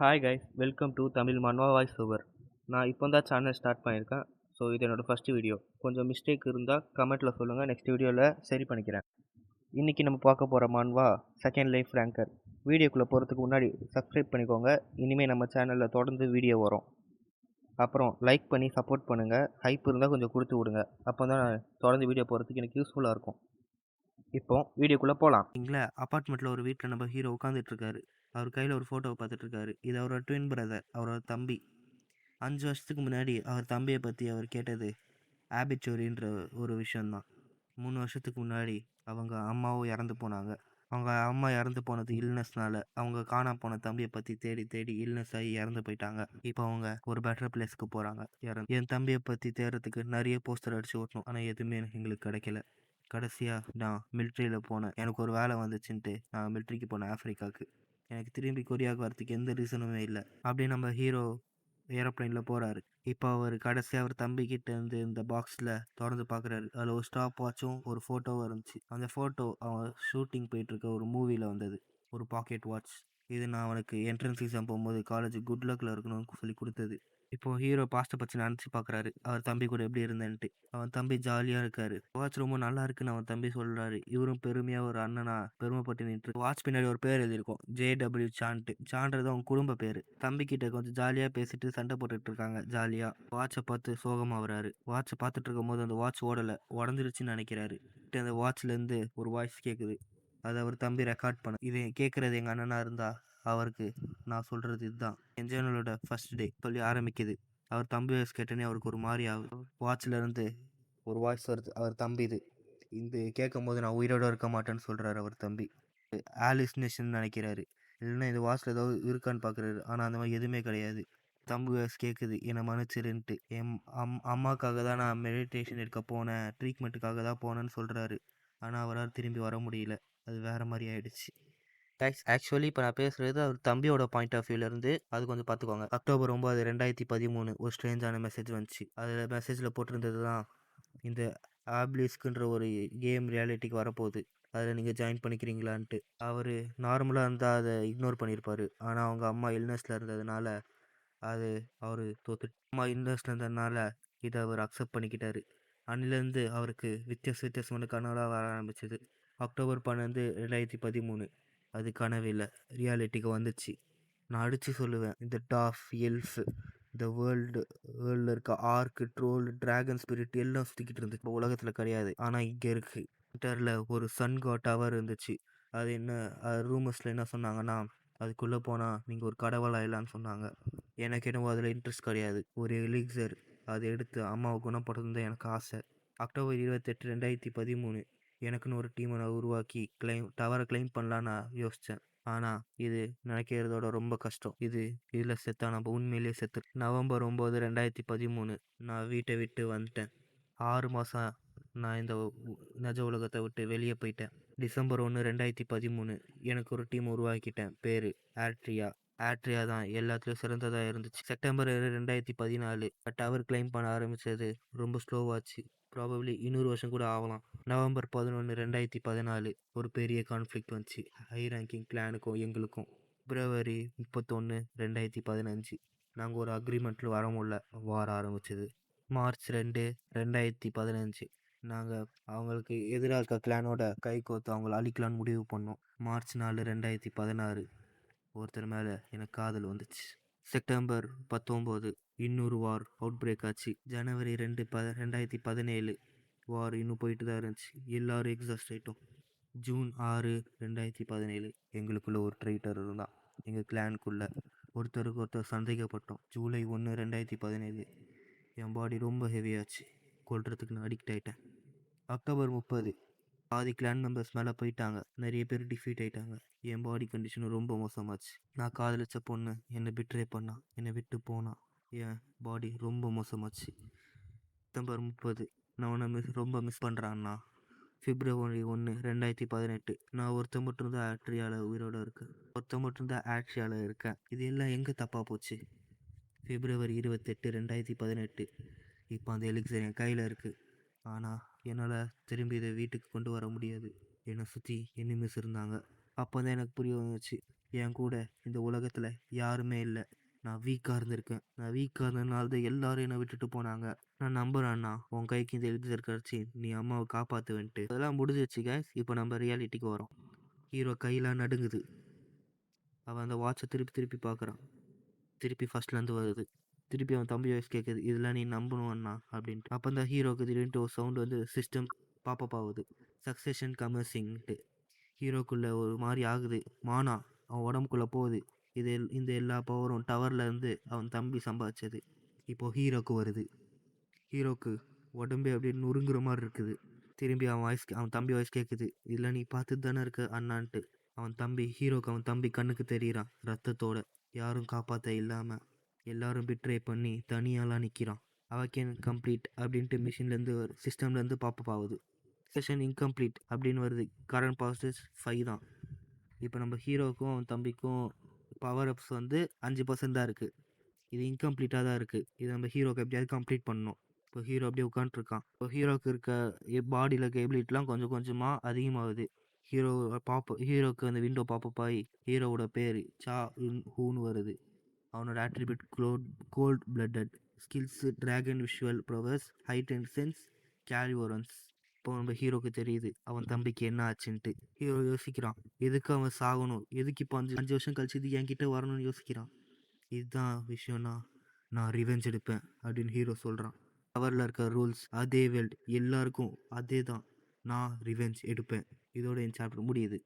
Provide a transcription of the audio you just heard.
Hi guys, welcome to Tamil மன்வா voice over. நான் இப்போ தான் சேனல் ஸ்டார்ட் பண்ணியிருக்கேன். ஸோ இது என்னோடய ஃபஸ்ட்டு வீடியோ. கொஞ்சம் மிஸ்டேக் இருந்தால் கமெண்ட்டில் சொல்லுங்கள், நெக்ஸ்ட் வீடியோவில் சரி பண்ணிக்கிறேன். இன்றைக்கி நம்ம பார்க்க போகிற மன்வா செகண்ட் லைஃப் ரேங்கர். வீடியோக்குள்ளே போகிறதுக்கு முன்னாடி சப்ஸ்கிரைப் பண்ணிக்கோங்க. இனிமேல் நம்ம சேனலில் தொடர்ந்து வீடியோ வரும். அப்புறம் லைக் பண்ணி சப்போர்ட் பண்ணுங்கள். ஹைப் இருந்தால் கொஞ்சம் கொடுத்து விடுங்க. அப்போ தான் தொடர்ந்து வீடியோ போகிறதுக்கு எனக்கு யூஸ்ஃபுல்லாக இருக்கும். இப்போ வீடியோக்குள்ளே போகலாம். இங்களா அப்பார்ட்மெண்ட்டில் ஒரு வீட்டில் நம்ம ஹீரோ உட்காந்துட்ருக்காரு. அவர் கையில் ஒரு ஃபோட்டோவை பார்த்துட்ருக்காரு. இது அவரோட ட்வின் பிரதர், அவரோட தம்பி. 5 வருஷத்துக்கு முன்னாடி அவர் தம்பியை பற்றி அவர் கேட்டது ஆபிச்சோரின்ற ஒரு விஷயந்தான். 3 வருஷத்துக்கு முன்னாடி அவங்க அம்மாவும் இறந்து போனாங்க. அவங்க அம்மா இறந்து போனது இல்னஸ்னால. அவங்க காணாம போன தம்பியை பற்றி தேடி தேடி இல்னஸ் ஆகி இறந்து போயிட்டாங்க. இப்போ அவங்க ஒரு பெட்டர் பிளேஸ்க்கு போகிறாங்க. என் தம்பியை பற்றி தேடுறதுக்கு நிறைய போஸ்டர் அடிச்சு ஓட்டணும், ஆனால் எதுவுமே எங்களுக்கு கிடைக்கல. கடைசியாக நான் மிலிட்ரியில் போனேன். எனக்கு ஒரு வேலை வந்துச்சுன்ட்டு நான் மிலிட்ரிக்கு போனேன் ஆஃப்ரிக்காவுக்கு. எனக்கு திரும்பி கொரியாவுக்கு வரத்துக்கு எந்த ரீசனுமே இல்லை. அப்படியே நம்ம ஹீரோ ஏரோப்ளைனில் போகிறாரு. இப்போ அவர் கடைசியாக அவர் தம்பிக்கிட்ட இருந்து இந்த பாக்ஸில் திறந்து பார்க்குறாரு. அதில் ஒரு ஸ்டாப் வாட்சும் ஒரு ஃபோட்டோவும் இருந்துச்சு. அந்த ஃபோட்டோ அவன் ஷூட்டிங் போயிட்டுருக்க ஒரு மூவியில் வந்தது. ஒரு பாக்கெட் வாட்ச். இது நான் அவனுக்கு என்ட்ரன்ஸ் எக்ஸாம் போகும்போது காலேஜ் குட் லக்கில் இருக்கணும்னு சொல்லி கொடுத்தது. இப்போ ஹீரோ பாஸ்ட்டை பற்றி நினச்சி பார்க்குறாரு, அவர் தம்பி கூட எப்படி இருந்தேன்ட்டு. அவன் தம்பி ஜாலியாக இருக்காரு. வாட்ச் ரொம்ப நல்லா இருக்குன்னு அவன் தம்பி சொல்கிறாரு. இவரும் பெருமையாக ஒரு அண்ணனா பெருமைப்பட்டு நின்று வாட்ச் பின்னாடி ஒரு பேர் எழுதியிருக்கும், JW சான்ட்டு. சான்றது அவங்க குடும்ப பேர். தம்பி கிட்ட கொஞ்சம் ஜாலியாக பேசிட்டு சண்டை போட்டுட்டு இருக்காங்க ஜாலியாக. வாட்சை பார்த்து சோகமாக வராரு. வாட்சை பார்த்துட்டு இருக்கும் போது அந்த வாட்ச் ஓடலை, உடஞ்சிருச்சுன்னு நினைக்கிறாரு. அந்த வாட்ச்லேருந்து ஒரு வாய்ஸ் கேட்குது. அதை அவர் தம்பி ரெக்கார்ட் பண்ண. இதை கேட்குறது எங்கள் அண்ணனாக இருந்தால் அவருக்கு நான் சொல்கிறது இதுதான். என் ஜேர்னலோட ஃபர்ஸ்ட் டே சொல்லி ஆரம்பிக்குது. அவர் தம்பி வாய்ஸ் கேட்டோன்னே அவருக்கு ஒரு மாதிரி ஆகுது. வாட்சில் இருந்து ஒரு வாய்ஸ் வருது, அவர் தம்பி இது. இது கேட்கும் போது நான் உயிரோடு இருக்க மாட்டேன்னு சொல்கிறாரு அவர் தம்பி. ஆலிஸ்னேஷன் நினைக்கிறாரு, இல்லைன்னா இந்த வாட்சில் ஏதோ இருக்கான்னு பார்க்குறாரு. ஆனால் அந்த மாதிரி எதுவுமே கிடையாது. தம்பி வாய்ஸ் கேட்குது, என்னை மன்னிச்சிருன்ட்டு. என் அம்மாக்காக தான் நான் மெடிடேஷன் எடுக்க போனேன், ட்ரீட்மெண்ட்டுக்காக தான் போனேன்னு சொல்கிறாரு. ஆனால் அவரால் திரும்பி வர முடியல. அது வேறு மாதிரி ஆயிடுச்சு. ஆக்சுவலி இப்போ நான் பேசுகிறது அவர் தம்பியோட பாயிண்ட் ஆஃப் வியூலேருந்து. அது கொஞ்சம் பார்த்துக்கோங்க. அக்டோபர் 9, 2013 ஒரு ஸ்ட்ரேஞ்சான மெசேஜ் வந்துச்சு. அதில் மெசேஜில் போட்டிருந்தது தான், இந்த ஆப்லிஸ்க்குன்ற ஒரு கேம் ரியாலிட்டிக்கு வரப்போகுது, அதில் நீங்கள் ஜாயின் பண்ணிக்கிறீங்களான்ட்டு. அவர் நார்மலாக இருந்தால் அதை இக்னோர் பண்ணியிருப்பார். ஆனால் அவங்க அம்மா இல்னஸில் இருந்ததுனால அது அவர் அம்மா இல்னஸில் இருந்ததுனால இதை அவர் அக்செப்ட் பண்ணிக்கிட்டாரு. அன்னிலேருந்து அவருக்கு வித்தியாசமான கனவுலாம் வர ஆரம்பிச்சிது. அக்டோபர் 12, 2013 அது கனவு இல்லை, ரியாலிட்டிக்கு வந்துச்சு. நான் அடித்து சொல்லுவேன், இந்த டாஃப், எல்ஃப், இந்த வேர்ல்டில் இருக்க ஆர்க்கு, ட்ரோல், டிராகன் ஸ்பிரிட் எல்லாம் சுற்றிக்கிட்டு இருந்துச்சு. இப்போ உலகத்தில் கிடையாது, ஆனால் இங்கே இருக்குது. வின்டரில் ஒரு சன் காட் டவர் இருந்துச்சு. அது என்ன, ரூமர்ஸில் என்ன சொன்னாங்கன்னா, அதுக்குள்ளே போனால் நீங்கள் ஒரு கடவுளாயிடலான்னு சொன்னாங்க. எனக்கு என்னவோ அதில் இன்ட்ரெஸ்ட் கிடையாது. ஒரு எலிக்சர் அதை எடுத்து அம்மாவை குணப்படுத்துறது தான் எனக்கு ஆசை. அக்டோபர் 28, 2013 எனக்குன்னு ஒரு டீமை நான் உருவாக்கி டவரை கிளைம் பண்ணலான்னு நான் யோசித்தேன். ஆனால் இது நினைக்கிறதோட ரொம்ப கஷ்டம். இதில் செத்தா நம்ம உண்மையிலேயே செத்து. நவம்பர் 9, 2013 நான் வீட்டை விட்டு வந்துட்டேன். 6 மாதம் நான் இந்த நிஜ உலகத்தை விட்டு வெளியே போயிட்டேன். டிசம்பர் 1, 2013 எனக்கு ஒரு டீம் உருவாக்கிட்டேன். பேர் ஆட்ரியா தான் எல்லாத்துலேயும் சிறந்ததாக இருந்துச்சு. செப்டம்பர் 2014 டவர் கிளைம் பண்ண ஆரம்பித்தது ரொம்ப ஸ்லோவாச்சு. ப்ராபப்ளி 200 வருஷம் கூட ஆகலாம். நவம்பர் 11, 2014 ஒரு பெரிய கான்ஃப்ளிக்ட் வந்துச்சு ஹை ரேங்கிங் கிளானுக்கும் எங்களுக்கும். பிப்ரவரி 31, 2015 நாங்கள் ஒரு அக்ரிமெண்ட்டில் வர முடியல, வார ஆரம்பிச்சது. மார்ச் 2, 2015 நாங்கள் அவங்களுக்கு எதிராக இருக்க கிளானோட கை கோத்து அவங்கள அழிக்கலான்னு முடிவு பண்ணோம். மார்ச் 4, 2016 ஒருத்தர் மேலே எனக்கு காதல் வந்துச்சு. செப்டம்பர் 19 இன்னொரு வார் அவுட் பிரேக் ஆச்சு. ஜனவரி 2, 2017 வார் இன்னும் போயிட்டு தான் இருந்துச்சு. எல்லோரும் எக்ஸாஸ்ட் ஆகிட்டோம். ஜூன் 6, 2017 எங்களுக்குள்ளே ஒரு ட்ரைட்டர் இருந்தான். எங்கள் கிளானுக்குள்ளே ஒருத்தருக்கு ஒருத்தர் சந்தேகப்பட்டோம். ஜூலை 1, 2017 என் பாடி ரொம்ப ஹெவியாச்சு. கொல்றதுக்கு நான் அடிக்ட் ஆகிட்டேன். அக்டோபர் 30 பாதி கிளான் மெம்பர்ஸ் மேலே போயிட்டாங்க. நிறைய பேர் டிஃபீட் ஆகிட்டாங்க. என் பாடி கண்டிஷனும் ரொம்ப மோசமாச்சு. நான் காதலிச்ச பொண்ணு என்னை பிட்ரே பண்ணா, என்னை விட்டு போனா. என் பாடி ரொம்ப மோசமாச்சு. செப்டம்பர் 30 நான் உன்னை ரொம்ப மிஸ் பண்ணுறான்னா. பிப்ரவரி 1, 2018 நான் ஒருத்தர் மட்டும்தான் ஆட்ரியாவில் உயிரோடு இருக்கேன். இது எல்லாம் எங்கே தப்பாக போச்சு? பிப்ரவரி 28, 2018 இப்போ அந்த எலிக்சர் என் கையில் இருக்குது. ஆனால் என்னால் திரும்பி இதை வீட்டுக்கு கொண்டு வர முடியாது. என்னை சுற்றி எனிமீஸ் இருந்தாங்க. அப்போ தான் எனக்கு புரிய வந்துச்சு, என் கூட இந்த உலகத்தில் யாருமே இல்லை. நான் வீக்காக இருந்திருக்கேன். நான் வீக்காக இருந்ததுனால தான் எல்லாரும் என்னை விட்டுட்டு போனாங்க. நான் நம்புறேன்னா உன் கைக்கு இந்த எழுதி கிடச்சி நீ அம்மாவை காப்பாற்றுவேன்ட்டு. அதெல்லாம் முடிஞ்சிச்சு guys. இப்போ நம்ம ரியாலிட்டிக்கு வரோம். ஹீரோ கையெல்லாம் நடுங்குது. அவன் அந்த வாட்சை திருப்பி திருப்பி பார்க்குறான். திருப்பி ஃபர்ஸ்ட்லேருந்து வருது. திருப்பி அவன் தம்பி வாய்ஸ் கேட்குது, இதெல்லாம் நீ நம்பணும் அண்ணா அப்படின்ட்டு. அப்போ அந்த ஹீரோக்கு திடீர்னு ஒரு சவுண்டு வந்து சிஸ்டம் பாப்பப் ஆகுது. சக்ஸஷன் கமர்சிங்ட்டு. ஹீரோக்குள்ளே ஒரு மாதிரி ஆகுது. மானா அவன் உடம்புக்குள்ளே போகுது. இந்த எல்லா பவரும் டவர்லேருந்து அவன் தம்பி சம்பாதிச்சது இப்போது ஹீரோக்கு வருது. ஹீரோக்கு உடம்பே அப்படியே நொறுங்குற மாதிரி இருக்குது. திரும்பி அவன் தம்பி வாய்ஸ் கேட்குது, இதில் நீ பார்த்துட்டு தானே இருக்க அண்ணான்ட்டு. அவன் தம்பி கண்ணுக்கு தெரியிறான் ரத்தத்தோட. யாரும் காப்பாற்ற இல்லாமல் எல்லாரும் பிட்ரே பண்ணி தனியாலாம் நிற்கிறான். அவக்கேன் கம்ப்ளீட் அப்படின்ட்டு மிஷின்லேருந்து சிஸ்டம்லேருந்து பாப்பப் ஆகுது. செஷன் இன்கம்ப்ளீட் அப்படின்னு வருது. கரண்ட் பாசிட்டிவ்ஸ் 5 தான். இப்போ நம்ம ஹீரோவுக்கும் அவன் தம்பிக்கும் பவர் அப்ஸ் வந்து 5% தான் இருக்குது. இது இன்கம்ப்ளீட்டாக தான் இருக்குது. இது நம்ம ஹீரோக்கு எப்படியாவது கம்ப்ளீட் பண்ணணும். இப்போ ஹீரோ அப்படியே உட்காந்துருக்கான். இப்போ ஹீரோக்கு இருக்க பாடியில் இருக்க எபிலிட்டிலாம் கொஞ்சம் கொஞ்சமாக அதிகமாகுது. ஹீரோக்கு அந்த விண்டோ பாப்பப் ஆகி ஹீரோவோட பேர் சா இன் ஹூன்னு வருது. அவனோட attribute cold blooded skills dragon visual prowess hide and sense கேரிவரன்ஸ். இப்போ நம்ம ஹீரோக்கு தெரியுது அவன் தம்பிக்கு என்ன ஆச்சுன்ட்டு. ஹீரோ யோசிக்கிறான், எதுக்கு அவன் சாகணும், எதுக்கு இப்போ 5 வருஷம் கழிச்சு இது என்கிட்ட வரணும்னு யோசிக்கிறான். இதுதான் விஷயம்னா நான் ரிவெஞ்ச் எடுப்பேன் அப்படின்னு ஹீரோ சொல்கிறான். டவரில் இருக்க ரூல்ஸ் அதே வேல்ட் எல்லாருக்கும் அதே தான். நான் ரிவெஞ்ச் எடுப்பேன். இதோட என் சாப்டர் முடியுது.